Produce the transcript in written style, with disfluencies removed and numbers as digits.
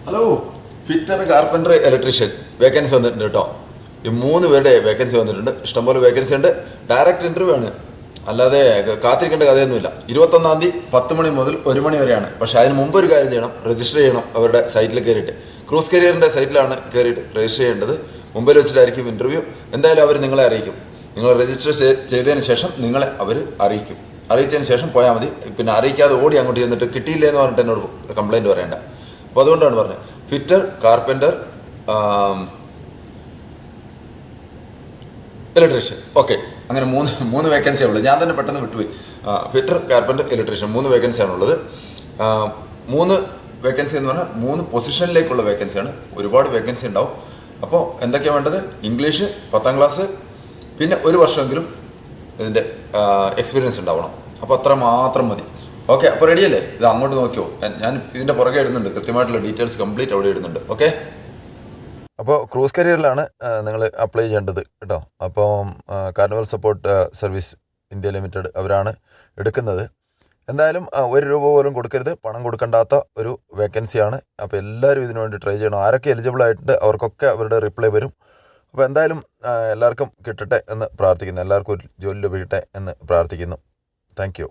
Hello, fitter, carpenter, electrician vacancy വന്നിട്ടുണ്ട് കേട്ടോ. ഈ 3 പേരുടെ വേക്കൻസി വന്നിട്ടുണ്ട്. ഇഷ്ടംപോലെ വേക്കൻസി ഉണ്ട്. ഡയറക്റ്റ് ഇൻ്റർവ്യൂ ആണ്, അല്ലാതെ കാത്തിരിക്കേണ്ട കഥയൊന്നുമില്ല. 21-ാം തീയതി 10 മണി മുതൽ 1 മണി വരെയാണ്. പക്ഷേ അതിന് മുമ്പ് ഒരു കാര്യം ചെയ്യണം, രജിസ്റ്റർ ചെയ്യണം. അവരുടെ സൈറ്റിൽ കയറിയിട്ട്, ക്രൂസ് കരിയറിൻ്റെ സൈറ്റിലാണ് കയറിയിട്ട് രജിസ്റ്റർ ചെയ്യേണ്ടത്. മുമ്പിൽ വെച്ചിട്ടായിരിക്കും ഇൻ്റർവ്യൂ. എന്തായാലും അവർ നിങ്ങളെ അറിയിക്കും. നിങ്ങൾ രജിസ്റ്റർ ചെയ്തതിന് ശേഷം നിങ്ങളെ അവർ അറിയിക്കും. അറിയിച്ചതിന് ശേഷം പോയാൽ മതി. പിന്നെ അറിയിക്കാതെ ഓടി അങ്ങോട്ട് ചെന്നിട്ട് കിട്ടിയില്ലേ എന്ന് പറഞ്ഞിട്ട് എന്നോട് കംപ്ലയിൻറ്റ് പറയേണ്ട. അപ്പോൾ അതുകൊണ്ടാണ് പറഞ്ഞത്. Fitter, carpenter, electrician. ഓക്കെ, അങ്ങനെ മൂന്ന് വേക്കൻസിയാണ് ഉള്ളത്. ഞാൻ തന്നെ പെട്ടെന്ന് വിട്ടുപോയി. Fitter, carpenter, electrician 3 വേക്കൻസിയാണുള്ളത്. 3 വേക്കൻസി എന്ന് പറഞ്ഞാൽ 3 പൊസിഷനിലേക്കുള്ള വേക്കൻസിയാണ്. ഒരുപാട് വേക്കൻസി ഉണ്ടാവും. അപ്പോൾ എന്തൊക്കെയാണ് വേണ്ടത്? ഇംഗ്ലീഷ് 10ാം ക്ലാസ്, പിന്നെ 1 വർഷമെങ്കിലും ഇതിൻ്റെ എക്സ്പീരിയൻസ് ഉണ്ടാവണം. അപ്പോൾ അത്ര മാത്രം മതി. ഓക്കെ, അപ്പോൾ റെഡിയല്ലേ? ഇത് അങ്ങോട്ട് നോക്കിയോ, ഞാൻ ഇതിൻ്റെ പുറകെ ഇടുന്നുണ്ട്. കൃത്യമായിട്ടുള്ള ഡീറ്റെയിൽസ് കംപ്ലീറ്റ് അവിടെ ഇടുന്നുണ്ട്. ഓക്കെ, അപ്പോൾ ക്രൂസ് കരിയറിലാണ് നിങ്ങൾ അപ്ലൈ ചെയ്യേണ്ടത് കേട്ടോ. അപ്പോൾ carnival support service India limited അവരാണ് എടുക്കുന്നത്. എന്തായാലും 1 രൂപ പോലും കൊടുക്കരുത്, പണം കൊടുക്കേണ്ടാത്ത ഒരു വേക്കൻസിയാണ്. അപ്പോൾ എല്ലാവരും ഇതിനു വേണ്ടി ട്രൈ ചെയ്യണം. ആരൊക്കെ എലിജിബിൾ ആയിട്ടുണ്ട് അവർക്കൊക്കെ അവരുടെ റിപ്ലൈ വരും. അപ്പോൾ എന്തായാലും എല്ലാവർക്കും കിട്ടട്ടെ എന്ന് പ്രാർത്ഥിക്കുന്നു. എല്ലാവർക്കും ഒരു ജോലി ലഭിക്കട്ടെ എന്ന് പ്രാർത്ഥിക്കുന്നു. Thank you.